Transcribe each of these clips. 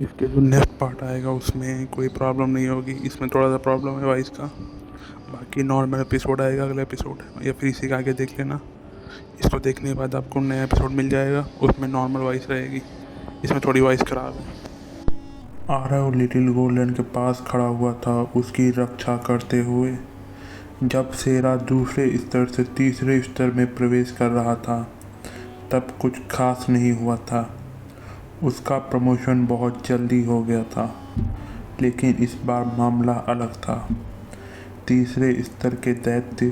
इसके जो next part आएगा उसमें कोई प्रॉब्लम नहीं होगी। इसमें थोड़ा सा प्रॉब्लम है वॉइस का। बाकी नॉर्मल एपिसोड आएगा अगला एपिसोड, या फिर इसी का आगे देख लेना। इसको देखने के बाद आपको नया एपिसोड मिल जाएगा, उसमें नॉर्मल वॉइस रहेगी। इसमें थोड़ी वॉइस ख़राब है। आरव लिटिल गोल्डन के पास खड़ा हुआ था उसकी रक्षा करते हुए। जब शेरा दूसरे स्तर से तीसरे स्तर में प्रवेश कर रहा था तब कुछ खास नहीं हुआ था। उसका प्रमोशन बहुत जल्दी हो गया था, लेकिन इस बार मामला अलग था। तीसरे स्तर के दैत्य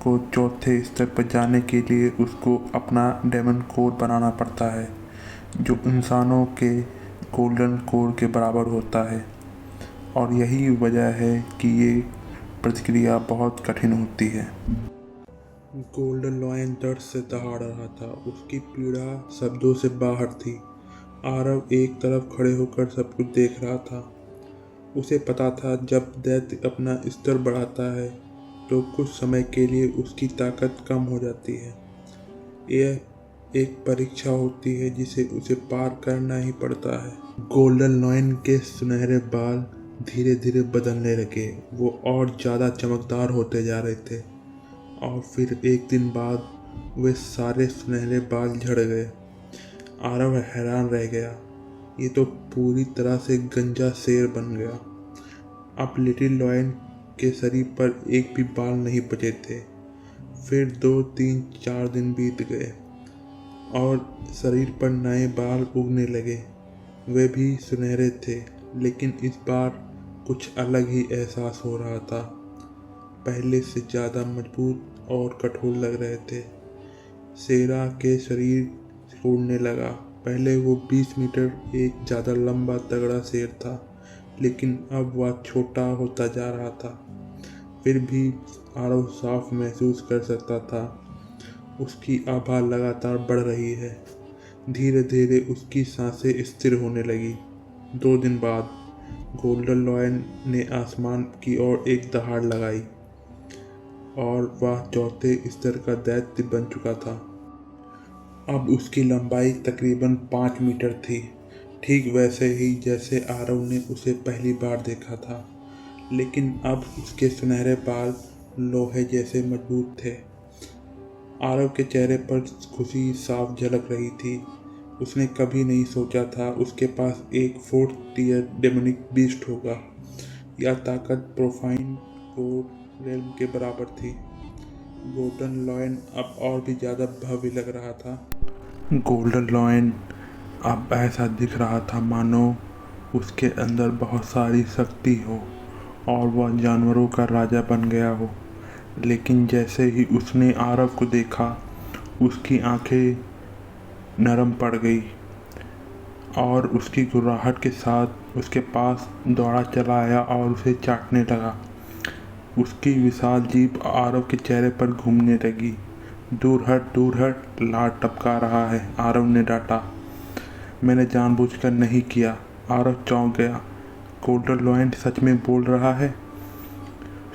को चौथे स्तर पर जाने के लिए उसको अपना डेमन कोर बनाना पड़ता है, जो इंसानों के गोल्डन कोर के बराबर होता है। और यही वजह है कि ये प्रक्रिया बहुत कठिन होती है। गोल्डन लॉयन दर्द से दहाड़ रहा था। उसकी पीड़ा शब्दों से बाहर थी। आरव एक तरफ खड़े होकर सब कुछ देख रहा था। उसे पता था जब दैत्य अपना स्तर बढ़ाता है तो कुछ समय के लिए उसकी ताकत कम हो जाती है। यह एक परीक्षा होती है जिसे उसे पार करना ही पड़ता है। गोल्डन लॉयन के सुनहरे बाल धीरे धीरे बदलने लगे। वो और ज़्यादा चमकदार होते जा रहे थे, और फिर एक दिन बाद वे सारे सुनहरे बाल झड़ गए। आरव हैरान रह गया। ये तो पूरी तरह से गंजा शेर बन गया। अब लिटिल लॉयन के शरीर पर एक भी बाल नहीं बचे थे। फिर 2 3 4 दिन बीत गए और शरीर पर नए बाल उगने लगे। वे भी सुनहरे थे, लेकिन इस बार कुछ अलग ही एहसास हो रहा था। पहले से ज़्यादा मजबूत और कठोर लग रहे थे। शेरा के शरीर छोड़ने लगा। पहले वो 20 मीटर एक ज़्यादा लंबा तगड़ा शेर था, लेकिन अब वह छोटा होता जा रहा था। फिर भी आरव साफ महसूस कर सकता था उसकी आभा लगातार बढ़ रही है। धीरे धीरे उसकी सांसें स्थिर होने लगी। 2 दिन बाद गोल्डन लॉयन ने आसमान की ओर एक दहाड़ लगाई और वह चौथे स्तर का दैत्य बन चुका था। अब उसकी लंबाई तकरीबन 5 मीटर थी, ठीक वैसे ही जैसे आरव ने उसे पहली बार देखा था। लेकिन अब उसके सुनहरे बाल लोहे जैसे मजबूत थे। आरव के चेहरे पर खुशी साफ झलक रही थी। उसने कभी नहीं सोचा था उसके पास एक 4th टियर डेमोनिक बीस्ट होगा। यह ताकत प्रोफाइन को रेल्म के बराबर थी। गोल्डन लॉयन अब और भी ज़्यादा भव्य लग रहा था। गोल्डन लॉयन अब ऐसा दिख रहा था मानो उसके अंदर बहुत सारी शक्ति हो और वह जानवरों का राजा बन गया हो। लेकिन जैसे ही उसने आरव को देखा, उसकी आंखें नरम पड़ गई और उसकी गुर्राहट के साथ उसके पास दौड़ा चला आया और उसे चाटने लगा। उसकी विशाल जीभ आरव के चेहरे पर घूमने लगी। दूर हट, लार टपका रहा है, आरव ने डांटा। मैंने जानबूझकर नहीं किया। आरव चौंक गया। गोल्डन लॉयन सच में बोल रहा है?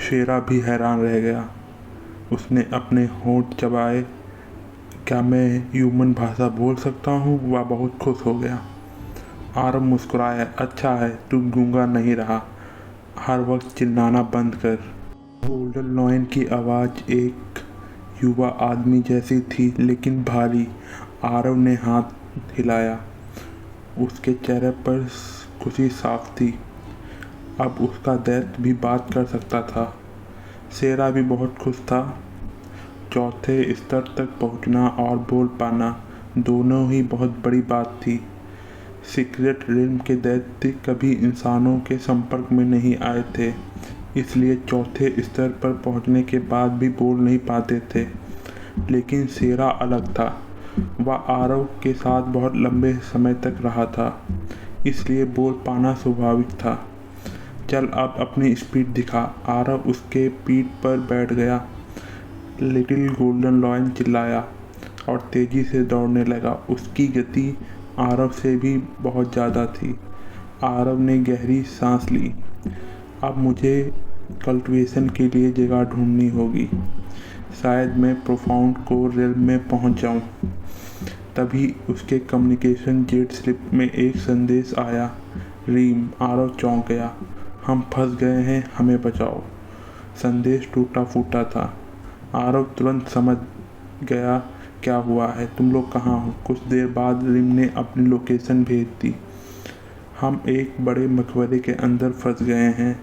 शेरा भी हैरान रह गया। उसने अपने होंठ चबाए। क्या मैं ह्यूमन भाषा बोल सकता हूँ? वह बहुत खुश हो गया। आरव मुस्कुराया। अच्छा है, तू गूंगा नहीं रहा। हर वक्त चिल्लाना बंद कर। गोल्डन लॉयन की आवाज़ एक युवा आदमी जैसी थी, लेकिन भारी। आरव ने हाथ हिलाया। उसके चेहरे पर खुशी साफ थी। अब उसका दैत्य भी बात कर सकता था। शेरा भी बहुत खुश था। चौथे स्तर तक पहुंचना और बोल पाना दोनों ही बहुत बड़ी बात थी। सीक्रेट रिल्म के दैत्य कभी इंसानों के संपर्क में नहीं आए थे, इसलिए चौथे स्तर पर पहुंचने के बाद भी बोल नहीं पाते थे। लेकिन शेरा अलग था। वह आरव के साथ बहुत लंबे समय तक रहा था, इसलिए बोल पाना स्वाभाविक था। चल अब अपनी स्पीड दिखा। आरव उसके पीठ पर बैठ गया। लिटिल गोल्डन लॉयन चिल्लाया और तेजी से दौड़ने लगा। उसकी गति आरव से भी बहुत ज़्यादा थी। आरव ने गहरी सांस ली। अब मुझे कल्टीवेशन के लिए जगह ढूंढनी होगी। शायद मैं प्रोफाउंड को रेल में पहुंच जाऊं। तभी उसके कम्युनिकेशन जेट स्लिप में एक संदेश आया। रीम, आरव चौंक गया। हम फंस गए हैं, हमें बचाओ। संदेश टूटा फूटा था। आरव तुरंत समझ गया क्या हुआ है। तुम लोग कहाँ हो? कुछ देर बाद रीम ने अपनी लोकेशन भेज दी। हम एक बड़े मकबरे के अंदर फंस गए हैं।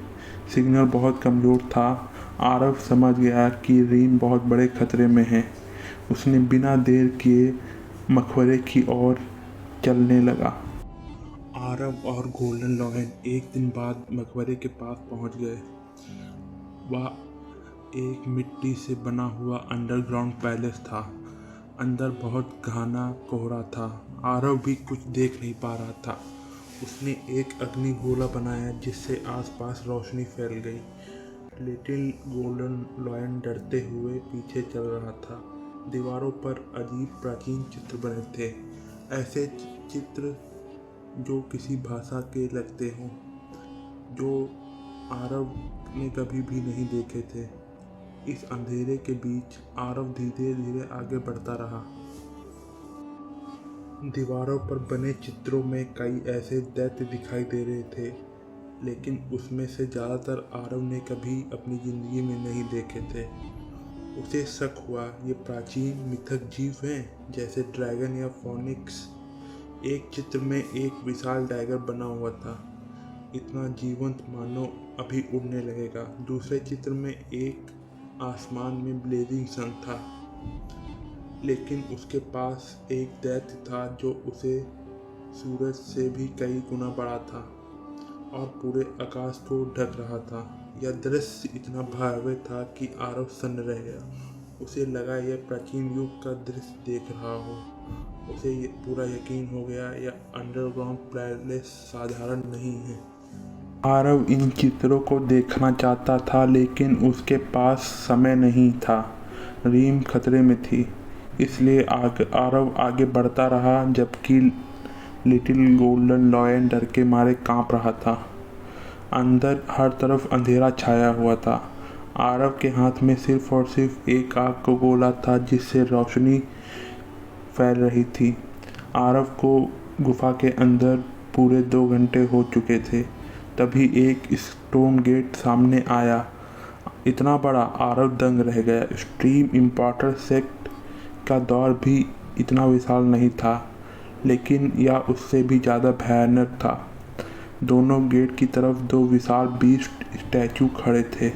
सिग्नल बहुत कमज़ोर था। आरव समझ गया कि रीम बहुत बड़े खतरे में है। उसने बिना देर किए मकबरे की ओर चलने लगा। आरव और गोल्डन लॉयन एक दिन बाद मकबरे के पास पहुंच गए। वह एक मिट्टी से बना हुआ अंडरग्राउंड पैलेस था। अंदर बहुत घना कोहरा था। आरव भी कुछ देख नहीं पा रहा था। उसने एक अग्निगोला बनाया जिससे आसपास रोशनी फैल गई। लिटिल गोल्डन लॉयन डरते हुए पीछे चल रहा था। दीवारों पर अजीब प्राचीन चित्र बने थे, ऐसे चित्र जो किसी भाषा के लगते हों, जो आरव ने कभी भी नहीं देखे थे। इस अंधेरे के बीच आरव धीरे धीरे आगे बढ़ता रहा। दीवारों पर बने चित्रों में कई ऐसे दैत्य दिखाई दे रहे थे, लेकिन उसमें से ज़्यादातर आरव ने कभी अपनी ज़िंदगी में नहीं देखे थे। उसे शक हुआ ये प्राचीन मिथक जीव हैं, जैसे ड्रैगन या फोनिक्स। एक चित्र में एक विशाल टाइगर बना हुआ था, इतना जीवंत मानो अभी उड़ने लगेगा। दूसरे चित्र में एक आसमान में ब्लेजिंग सन था, लेकिन उसके पास एक दैत्य था जो उसे सूरज से भी कई गुना बड़ा था और पूरे आकाश को ढक रहा था। यह दृश्य इतना भयावह था कि आरव सन्न रह गया। उसे लगा यह प्राचीन युग का दृश्य देख रहा हो। उसे पूरा यकीन हो गया यह अंडरग्राउंड पैलेस साधारण नहीं है। आरव इन चित्रों को देखना चाहता था, लेकिन उसके पास समय नहीं था। रीम खतरे में थी, इसलिए आरव आगे बढ़ता रहा, जबकि लिटिल गोल्डन लॉयन डर के मारे कांप रहा था। अंदर हर तरफ अंधेरा छाया हुआ था। आरव के हाथ में सिर्फ और सिर्फ एक आग का गोला था जिससे रोशनी फैल रही थी। आरव को गुफा के अंदर पूरे 2 घंटे हो चुके थे। तभी एक स्टोन गेट सामने आया। इतना बड़ा, आरव दंग रह गया। स्ट्रीम इम्पोर्टर सेक्ट का दौर भी इतना विशाल नहीं था, लेकिन यह उससे भी ज़्यादा भयानक था। दोनों गेट की तरफ 2 विशाल बीस्ट स्टैचू खड़े थे,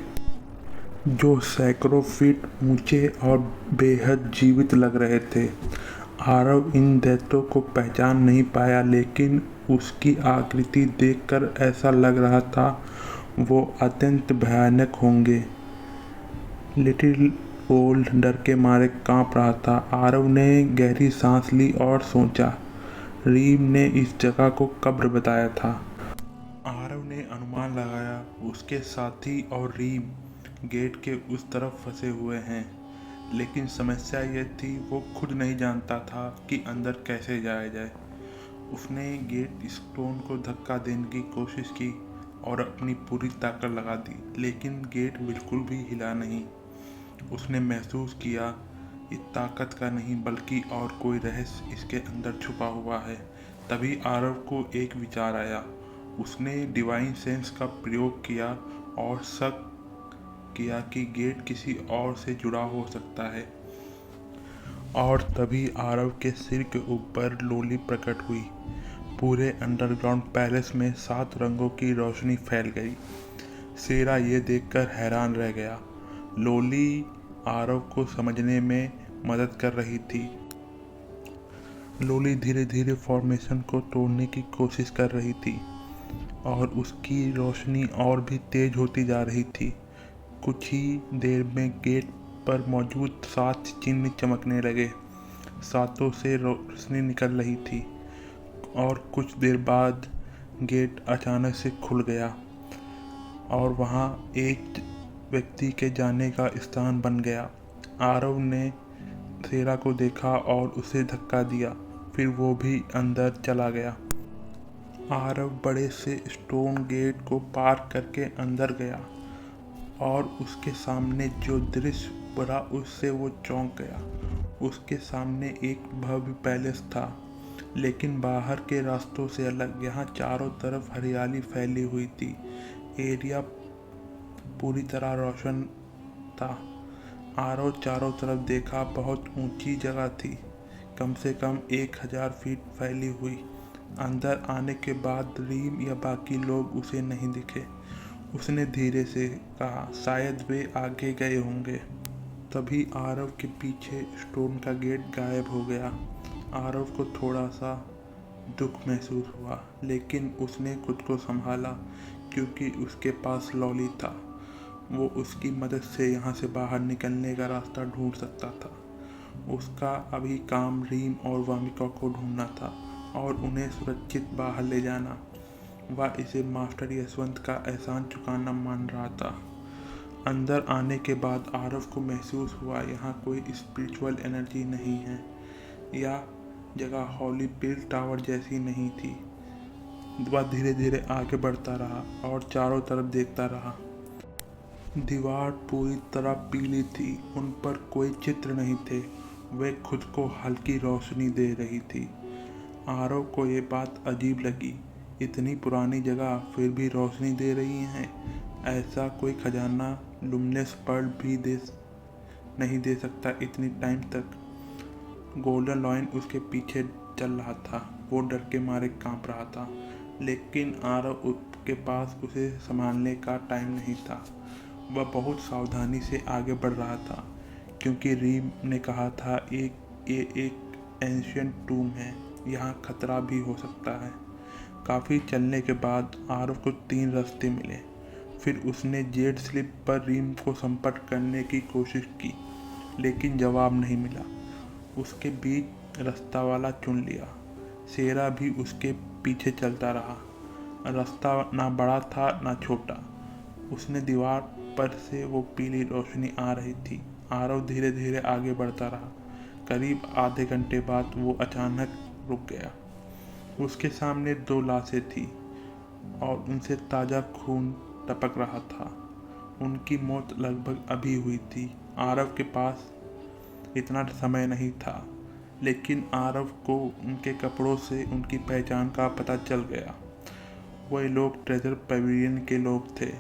जो सैकड़ों फीट ऊंचे और बेहद जीवित लग रहे थे। आरव इन दैत्यों को पहचान नहीं पाया, लेकिन उसकी आकृति देखकर ऐसा लग रहा था वो अत्यंत भयानक होंगे। लिटिल गोल्ड डर के मारे कांप रहा था। आरव ने गहरी सांस ली और सोचा, रीम ने इस जगह को कब्र बताया था। आरव ने अनुमान लगाया उसके साथी और रीम गेट के उस तरफ फंसे हुए हैं, लेकिन समस्या यह थी वो खुद नहीं जानता था कि अंदर कैसे जाया जाए। उसने गेट स्टोन को धक्का देने की कोशिश की और अपनी पूरी ताकत लगा दी, लेकिन गेट बिल्कुल भी हिला नहीं। उसने महसूस किया ये ताकत का नहीं बल्कि और कोई रहस्य इसके अंदर छुपा हुआ है। तभी आरव को एक विचार आया। उसने डिवाइन सेंस का प्रयोग किया और शक किया कि गेट किसी और से जुड़ा हो सकता है। और तभी आरव के सिर के ऊपर लोली प्रकट हुई। पूरे अंडरग्राउंड पैलेस में 7 रंगों की रोशनी फैल गई। शेरा ये देखकर हैरान रह गया। लोली आरव को समझने में मदद कर रही थी। लोली धीरे धीरे फॉर्मेशन को तोड़ने की कोशिश कर रही थी और उसकी रोशनी और भी तेज होती जा रही थी। कुछ ही देर में गेट पर मौजूद 7 चिन्ह चमकने लगे। 7 से रोशनी निकल रही थी और कुछ देर बाद गेट अचानक से खुल गया और वहां एक व्यक्ति के जाने का स्थान बन गया। आरव ने शेरा को देखा और उसे धक्का दिया, फिर वो भी अंदर चला गया। आरव बड़े से स्टोन गेट को पार करके अंदर गया और उसके सामने जो दृश्य पड़ा उससे वो चौंक गया। उसके सामने एक भव्य पैलेस था लेकिन बाहर के रास्तों से अलग। यहाँ चारों तरफ हरियाली फैली हुई थी। एरिया पूरी तरह रोशन था। आरव चारों तरफ देखा। बहुत ऊंची जगह थी, कम से कम 1000 फीट फैली हुई। अंदर आने के बाद रीम या बाकी लोग उसे नहीं दिखे। उसने धीरे से कहा, शायद वे आगे गए होंगे। तभी आरव के पीछे स्टोन का गेट गायब हो गया। आरव को थोड़ा सा दुख महसूस हुआ, लेकिन उसने खुद को संभाला क्योंकि उसके पास लॉली था। वो उसकी मदद से यहाँ से बाहर निकलने का रास्ता ढूंढ सकता था। उसका अभी काम रीम और वामिका को ढूंढना था और उन्हें सुरक्षित बाहर ले जाना। वह इसे मास्टर यशवंत का एहसान चुकाना मान रहा था। अंदर आने के बाद आरव को महसूस हुआ यहाँ कोई स्पिरिचुअल एनर्जी नहीं है। यह जगह हॉली पिल टावर जैसी नहीं थी। वह धीरे धीरे आगे बढ़ता रहा और चारों तरफ देखता रहा। दीवार पूरी तरह पीली थी, उन पर कोई चित्र नहीं थे। वे खुद को हल्की रोशनी दे रही थी। आरव को ये बात अजीब लगी। इतनी पुरानी जगह फिर भी रोशनी दे रही हैं। ऐसा कोई खजाना लुमिनस पर्ल भी नहीं दे सकता इतनी टाइम तक। गोल्डन लॉयन उसके पीछे चल रहा था। वो डर के मारे कांप रहा था, लेकिन आरव के पास उसे संभालने का टाइम नहीं था। वह बहुत सावधानी से आगे बढ़ रहा था क्योंकि रीम ने कहा था ये एक एंशियंट टूम है, यहाँ खतरा भी हो सकता है। काफ़ी चलने के बाद आरव को 3 रास्ते मिले। फिर उसने जेड स्लिप पर रीम को संपर्क करने की कोशिश की, लेकिन जवाब नहीं मिला। उसके बीच रास्ता वाला चुन लिया। शेरा भी उसके पीछे चलता रहा। रास्ता ना बड़ा था ना छोटा। उसने दीवार पर से वो पीली रोशनी आ रही थी। आरव धीरे धीरे आगे बढ़ता रहा। करीब आधे घंटे बाद वो अचानक रुक गया। उसके सामने 2 लाशें थी और उनसे ताज़ा खून टपक रहा था। उनकी मौत लगभग अभी हुई थी। आरव के पास इतना समय नहीं था, लेकिन आरव को उनके कपड़ों से उनकी पहचान का पता चल गया। वह लोग ट्रेजर पेविलियन के लोग थे।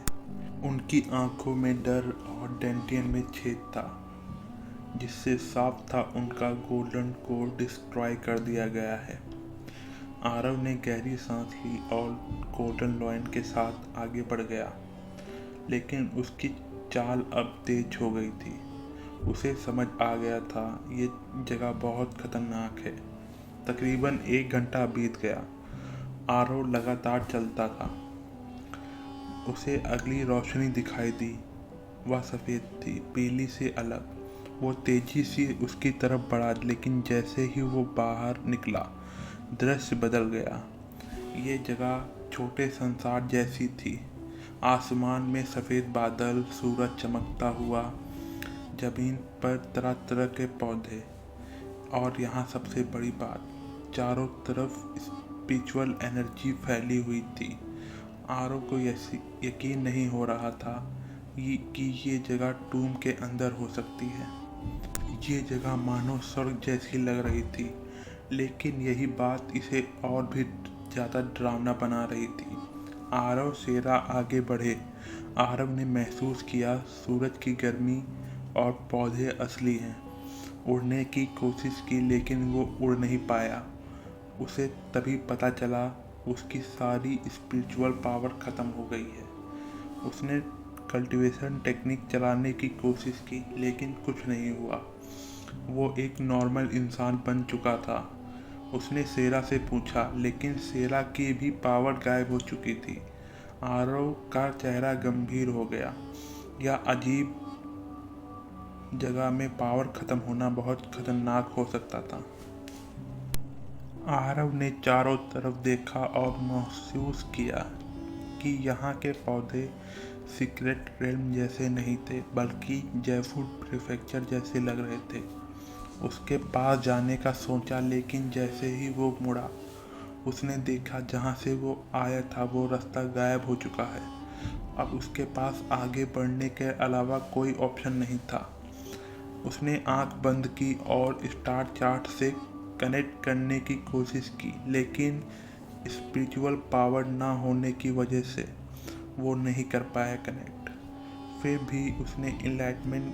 उनकी आंखों में डर और डेंटियन में छेद था, जिससे साफ था उनका गोल्डन कोड डिस्ट्रॉय कर दिया गया है। आरव ने गहरी सांस ली और गोल्डन लॉयन के साथ आगे बढ़ गया, लेकिन उसकी चाल अब तेज हो गई थी। उसे समझ आ गया था ये जगह बहुत खतरनाक है। तकरीबन 1 घंटा बीत गया। आरव लगातार चलता था। उसे अगली रोशनी दिखाई दी। वह सफ़ेद थी, पीली से अलग। वो तेजी से उसकी तरफ बढ़ा, लेकिन जैसे ही वो बाहर निकला, दृश्य बदल गया। ये जगह छोटे संसार जैसी थी। आसमान में सफ़ेद बादल, सूरज चमकता हुआ, ज़मीन पर तरह तरह के पौधे, और यहाँ सबसे बड़ी बात, चारों तरफ स्पिरिचुअल एनर्जी फैली हुई थी। आरव को यकीन नहीं हो रहा था कि ये जगह टूम के अंदर हो सकती है। ये जगह मानो स्वर्ग जैसी लग रही थी, लेकिन यही बात इसे और भी ज़्यादा डरावना बना रही थी। आरव शेरा आगे बढ़े। आरव ने महसूस किया सूरज की गर्मी और पौधे असली हैं। उड़ने की कोशिश की, लेकिन वो उड़ नहीं पाया। उसे तभी पता चला उसकी सारी स्पिरिचुअल पावर ख़त्म हो गई है। उसने कल्टीवेशन टेक्निक चलाने की कोशिश की, लेकिन कुछ नहीं हुआ। वो एक नॉर्मल इंसान बन चुका था। उसने शेरा से पूछा, लेकिन शेरा की भी पावर गायब हो चुकी थी। आरव का चेहरा गंभीर हो गया। यह अजीब जगह में पावर ख़त्म होना बहुत खतरनाक हो सकता था। आरव ने चारों तरफ देखा और महसूस किया कि यहाँ के पौधे सीक्रेट रेल्म जैसे नहीं थे, बल्कि जयपुर प्रीफेक्चर जैसे लग रहे थे। उसके पास जाने का सोचा, लेकिन जैसे ही वो मुड़ा, उसने देखा जहाँ से वो आया था वो रास्ता गायब हो चुका है। अब उसके पास आगे बढ़ने के अलावा कोई ऑप्शन नहीं था। उसने आंख बंद की और स्टार चार्ट से कनेक्ट करने की कोशिश की, लेकिन स्पिरिचुअल पावर ना होने की वजह से वो नहीं कर पाया कनेक्ट। फिर भी उसने एनलाइटमेंट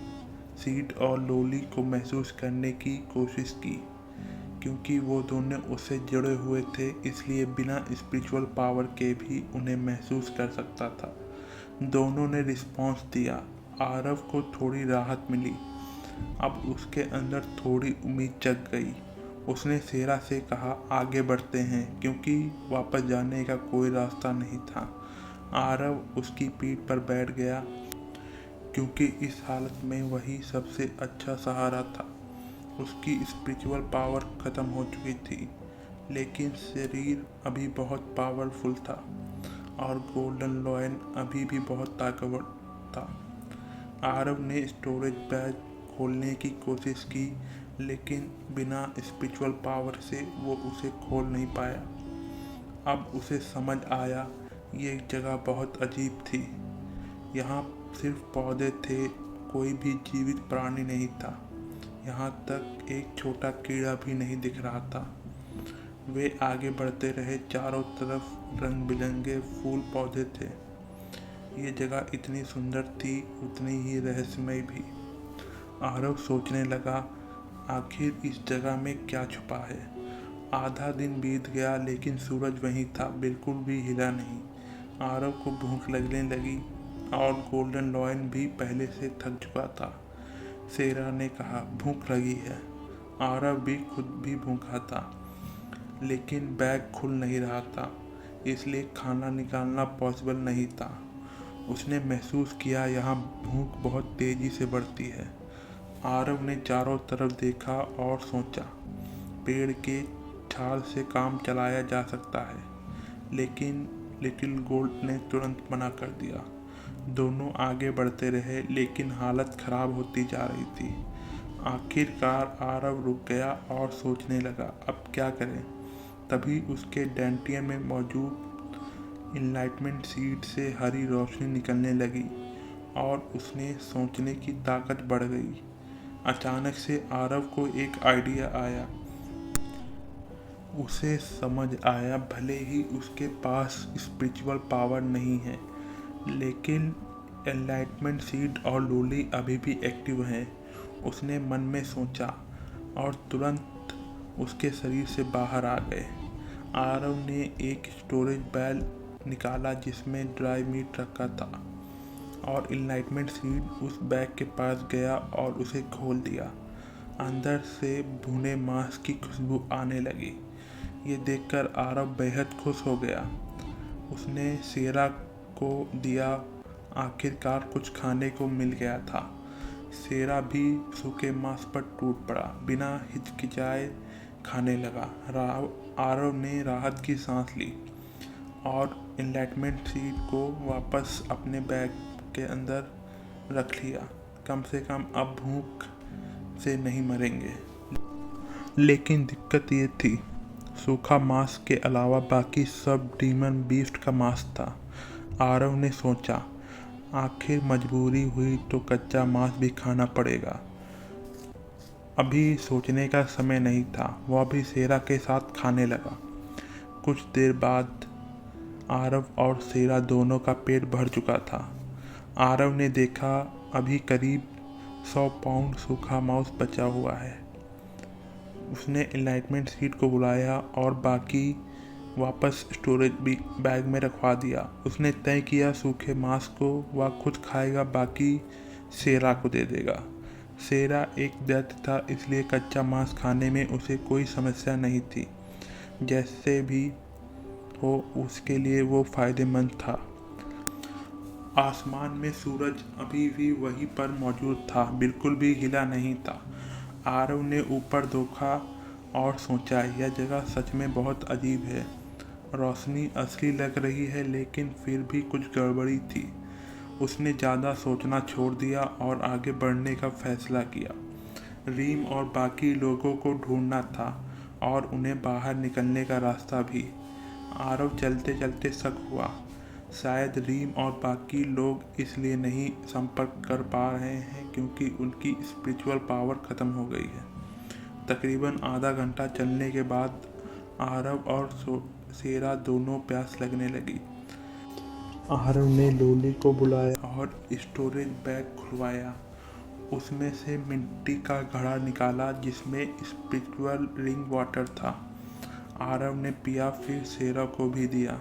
सीड और लोली को महसूस करने की कोशिश की, क्योंकि वो दोनों उससे जुड़े हुए थे, इसलिए बिना स्पिरिचुअल पावर के भी उन्हें महसूस कर सकता था। दोनों ने रिस्पॉन्स दिया। आरव को थोड़ी राहत मिली। अब उसके अंदर थोड़ी उम्मीद जग गई। उसने सेरा से कहा, आगे बढ़ते हैं, क्योंकि वापस जाने का कोई रास्ता नहीं था। आरव उसकी पीठ पर बैठ गया, क्योंकि इस हालत में वही सबसे अच्छा सहारा था। उसकी स्पिरिचुअल पावर ख़त्म हो चुकी थी, लेकिन शरीर अभी बहुत पावरफुल था और गोल्डन लॉयन अभी भी बहुत ताकतवर था। आरव ने स्टोरेज बैग खोलने की कोशिश की, लेकिन बिना स्पिरिचुअल पावर से वो उसे खोल नहीं पाया। अब उसे समझ आया, ये जगह बहुत अजीब थी। यहाँ सिर्फ पौधे थे, कोई भी जीवित प्राणी नहीं था। यहाँ तक एक छोटा कीड़ा भी नहीं दिख रहा था। वे आगे बढ़ते रहे। चारों तरफ रंग बिरंगे फूल पौधे थे। ये जगह इतनी सुंदर थी, उतनी ही रहस्यमय भी। आरव सोचने लगा, आखिर इस जगह में क्या छुपा है। आधा दिन बीत गया, लेकिन सूरज वहीं था, बिल्कुल भी हिला नहीं। आरव को भूख लगने लगी और गोल्डन लॉयन भी पहले से थक चुका था। सेरा ने कहा, भूख लगी है। आरव भी खुद भी भूखा था, लेकिन बैग खुल नहीं रहा था, इसलिए खाना निकालना पॉसिबल नहीं था। उसने महसूस किया, यहाँ भूख बहुत तेज़ी से बढ़ती है। आरव ने चारों तरफ देखा और सोचा, पेड़ के छाल से काम चलाया जा सकता है, लेकिन लिटिल गोल्ड ने तुरंत मना कर दिया। दोनों आगे बढ़ते रहे, लेकिन हालत खराब होती जा रही थी। आखिरकार आरव रुक गया और सोचने लगा, अब क्या करें। तभी उसके डेंटियन में मौजूद एनलाइटमेंट सीड से हरी रोशनी निकलने लगी और उसने सोचने की ताकत बढ़ गई। अचानक से आरव को एक आइडिया आया। उसे समझ आया, भले ही उसके पास स्पिरिचुअल पावर नहीं है, लेकिन एनलाइटमेंट सीड और लोली अभी भी एक्टिव हैं। उसने मन में सोचा और तुरंत उसके शरीर से बाहर आ गए। आरव ने एक स्टोरेज बैग निकाला जिसमें ड्राई मीट रखा था और एनलाइटमेंट सीड उस बैग के पास गया और उसे खोल दिया। अंदर से भुने मांस की खुशबू आने लगी। ये देखकर आरव बेहद खुश हो गया। उसने सेरा को दिया। आखिरकार कुछ खाने को मिल गया था। सेरा भी सूखे मांस पर टूट पड़ा, बिना हिचकिचाए खाने लगा। आरव ने राहत की सांस ली और एनलाइटमेंट सीड को वापस अपने बैग के अंदर रख लिया। कम से कम अब भूख से नहीं मरेंगे। लेकिन दिक्कत ये थी, सूखा मांस के अलावा बाकी सब डीमन बीस्ट का मांस था। आरव ने सोचा, आखिर मजबूरी हुई तो कच्चा मांस भी खाना पड़ेगा। अभी सोचने का समय नहीं था। वह भी सेरा के साथ खाने लगा। कुछ देर बाद आरव और सेरा दोनों का पेट भर चुका था। आरव ने देखा, अभी करीब 100 पाउंड सूखा मांस बचा हुआ है। उसने एनलाइटमेंट सीड को बुलाया और बाकी वापस स्टोरेज बैग में रखवा दिया। उसने तय किया, सूखे मांस को वह खुद खाएगा, बाकी सेरा को दे देगा। सेरा एक दैत्य था, इसलिए कच्चा मांस खाने में उसे कोई समस्या नहीं थी। जैसे भी हो, उसके लिए वो फायदेमंद था। आसमान में सूरज अभी भी वहीं पर मौजूद था, बिल्कुल भी हिला नहीं था। आरव ने ऊपर देखा और सोचा, यह जगह सच में बहुत अजीब है। रोशनी असली लग रही है, लेकिन फिर भी कुछ गड़बड़ी थी। उसने ज़्यादा सोचना छोड़ दिया और आगे बढ़ने का फैसला किया। रीम और बाकी लोगों को ढूंढना था और उन्हें बाहर निकलने का रास्ता भी। आरव चलते चलते शक हुआ, शायद रीम और बाकी लोग इसलिए नहीं संपर्क कर पा रहे हैं क्योंकि उनकी स्पिरिचुअल पावर ख़त्म हो गई है। तकरीबन आधा घंटा चलने के बाद आरव और शेरा दोनों प्यास लगने लगी। आरव ने लोली को बुलाया और स्टोरेज बैग खुलवाया। उसमें से मिट्टी का घड़ा निकाला जिसमें स्पिरिचुअल रिंग वाटर था। आरव ने पिया, फिर शेरा को भी दिया।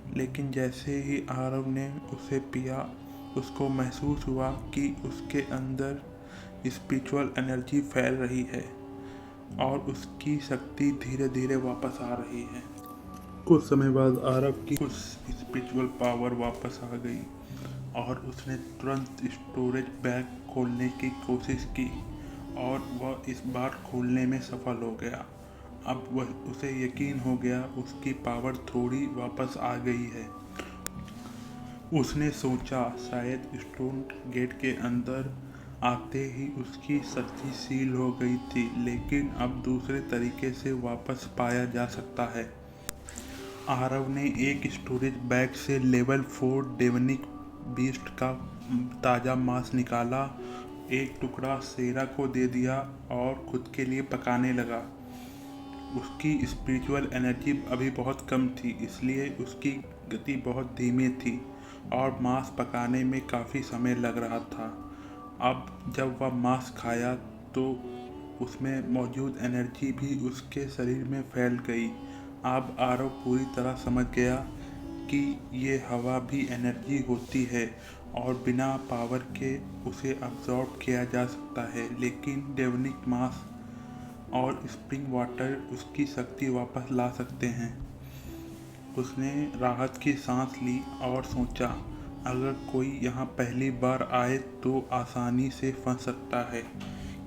लेकिन जैसे ही आरव ने उसे पिया, उसको महसूस हुआ कि उसके अंदर स्पिरिचुअल एनर्जी फैल रही है और उसकी शक्ति धीरे धीरे वापस आ रही है। कुछ समय बाद आरव की कुछ स्पिरिचुअल पावर वापस आ गई और उसने तुरंत स्टोरेज बैग खोलने की कोशिश की और वह इस बार खोलने में सफल हो गया। अब उसे यकीन हो गया उसकी पावर थोड़ी वापस आ गई है। उसने सोचा शायद स्टोन गेट के अंदर आते ही उसकी शक्ति सील हो गई थी, लेकिन अब दूसरे तरीके से वापस पाया जा सकता है। आरव ने एक स्टोरेज बैग से लेवल 4 डेमनिक बीस्ट का ताज़ा मांस निकाला। एक टुकड़ा शेरा को दे दिया और खुद के लिए पकाने लगा। उसकी स्पिरिचुअल एनर्जी अभी बहुत कम थी, इसलिए उसकी गति बहुत धीमी थी और मांस पकाने में काफ़ी समय लग रहा था। अब जब वह मांस खाया तो उसमें मौजूद एनर्जी भी उसके शरीर में फैल गई। अब आरव पूरी तरह समझ गया कि ये हवा भी एनर्जी होती है और बिना पावर के उसे अब्जॉर्ब किया जा सकता है, लेकिन डेवनिक मांस और स्प्रिंग वाटर उसकी शक्ति वापस ला सकते हैं। उसने राहत की सांस ली और सोचा, अगर कोई यहाँ पहली बार आए तो आसानी से फंस सकता है,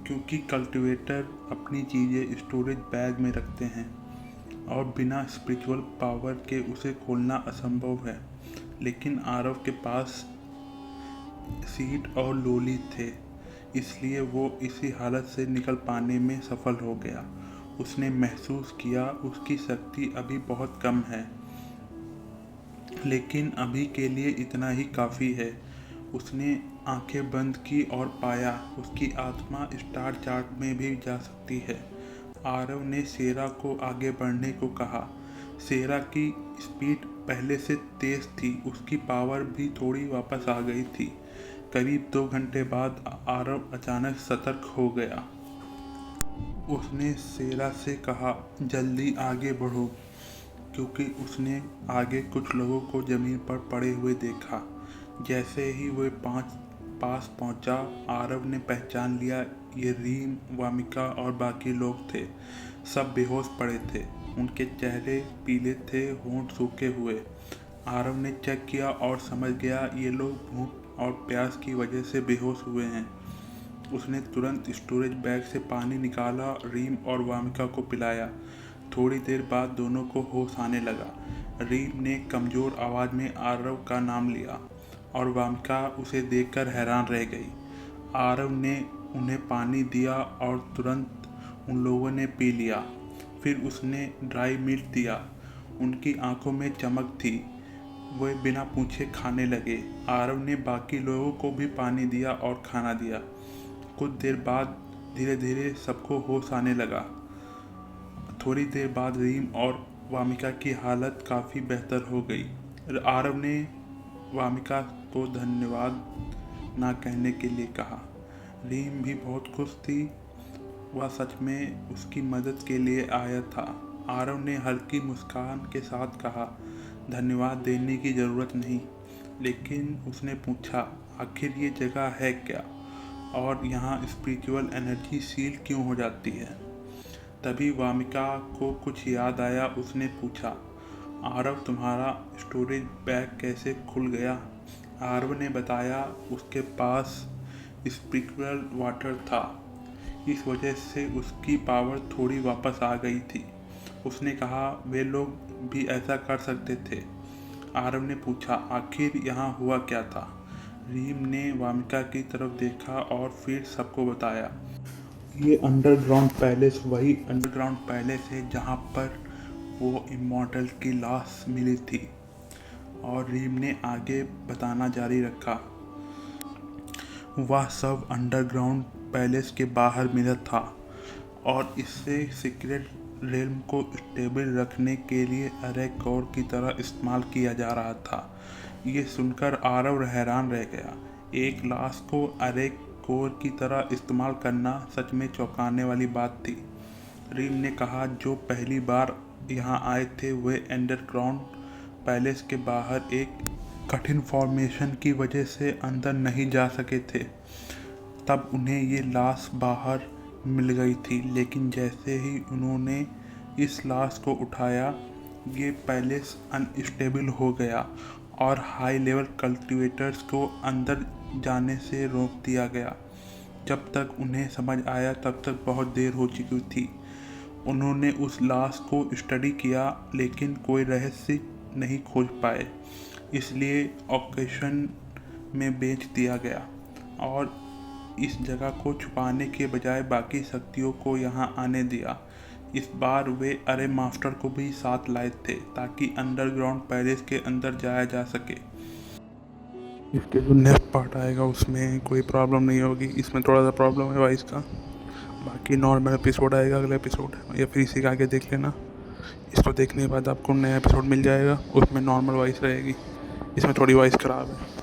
क्योंकि कल्टीवेटर अपनी चीज़ें स्टोरेज बैग में रखते हैं और बिना स्पिरिचुअल पावर के उसे खोलना असंभव है। लेकिन आरव के पास सीट और लोली थे, इसलिए वो इसी हालत से निकल पाने में सफल हो गया। उसने महसूस किया उसकी शक्ति अभी बहुत कम है, लेकिन अभी के लिए इतना ही काफ़ी है। उसने आंखें बंद की और पाया उसकी आत्मा स्टार चार्ट में भी जा सकती है। आरव ने शेरा को आगे बढ़ने को कहा। शेरा की स्पीड पहले से तेज थी, उसकी पावर भी थोड़ी वापस आ गई थी। करीब 2 घंटे बाद आरव अचानक सतर्क हो गया। उसने शेरा से कहा, जल्दी आगे बढ़ो, क्योंकि उसने आगे कुछ लोगों को ज़मीन पर पड़े हुए देखा। जैसे ही वह पास पहुंचा, आरव ने पहचान लिया ये रीम, वामिका और बाकी लोग थे। सब बेहोश पड़े थे, उनके चेहरे पीले थे, होंठ सूखे हुए। आरव ने चेक किया और समझ गया ये लोग भूख और प्यास की वजह से बेहोश हुए हैं। उसने तुरंत स्टोरेज बैग से पानी निकाला, रीम और वामिका को पिलाया। थोड़ी देर बाद दोनों को होश आने लगा। रीम ने कमज़ोर आवाज़ में आरव का नाम लिया और वामिका उसे देखकर हैरान रह गई। आरव ने उन्हें पानी दिया और तुरंत उन लोगों ने पी लिया। फिर उसने ड्राई मीट दिया। उनकी आंखों में चमक थी, वे बिना पूछे खाने लगे। आरव ने बाकी लोगों को भी पानी दिया और खाना दिया। कुछ देर बाद धीरे धीरे सबको होश आने लगा। थोड़ी देर बाद रीम और वामिका की हालत काफ़ी बेहतर हो गई। आरव ने वामिका को धन्यवाद ना कहने के लिए कहा। रीम भी बहुत खुश थी, वह सच में उसकी मदद के लिए आया था। आरव ने हल्की मुस्कान के साथ कहा, धन्यवाद देने की ज़रूरत नहीं। लेकिन उसने पूछा, आखिर ये जगह है क्या और यहाँ स्पिरिचुअल एनर्जी सील क्यों हो जाती है? तभी वामिका को कुछ याद आया। उसने पूछा, आरव तुम्हारा स्टोरेज बैग कैसे खुल गया? आरव ने बताया उसके पास स्पिरिचुअल वाटर था, इस वजह से उसकी पावर थोड़ी वापस आ गई थी। उसने कहा वे लोग भी ऐसा कर सकते थे। आरव ने पूछा, आखिर यहाँ हुआ क्या था? रीम ने वामिका की तरफ देखा और फिर सबको बताया। ये अंडरग्राउंड पैलेस वही अंडरग्राउंड पैलेस है जहाँ पर वो इमॉर्टल की लाश मिली थी। और रीम ने आगे बताना जारी रखा, वह सब अंडरग्राउंड पैलेस के बाहर मिला था और इससे सीक्रेट रेल्म को स्टेबल रखने के लिए अरे कोर की तरह इस्तेमाल किया जा रहा था। ये सुनकर आरव हैरान रह गया। एक लाश को अरे कोर की तरह इस्तेमाल करना सच में चौंकाने वाली बात थी। रीम ने कहा, जो पहली बार यहाँ आए थे वे अंडरग्राउंड पैलेस के बाहर एक कठिन फॉर्मेशन की वजह से अंदर नहीं जा सके थे। तब उन्हें ये लाश बाहर मिल गई थी, लेकिन जैसे ही उन्होंने इस लाश को उठाया ये पैलेस अनस्टेबल हो गया और हाई लेवल कल्टीवेटर्स को अंदर जाने से रोक दिया गया। जब तक उन्हें समझ आया तब तक बहुत देर हो चुकी थी। उन्होंने उस लाश को स्टडी किया लेकिन कोई रहस्य नहीं खोज पाए, इसलिए ऑक्शन में बेच दिया गया और इस जगह को छुपाने के बजाय बाकी शक्तियों को यहाँ आने दिया। इस बार वे अरे मास्टर को भी साथ लाए थे ताकि अंडरग्राउंड पैलेस के अंदर जाया जा सके। इसके जो नेक्स्ट पार्ट आएगा उसमें कोई प्रॉब्लम नहीं होगी, इसमें थोड़ा सा प्रॉब्लम है वॉइस का। बाकी नॉर्मल एपिसोड आएगा अगला एपिसोड, या फिर इसी का आगे देख लेना। इसको देखने के बाद आपको नया एपिसोड मिल जाएगा, उसमें नॉर्मल वॉइस रहेगी, इसमें थोड़ी वॉइस ख़राब है।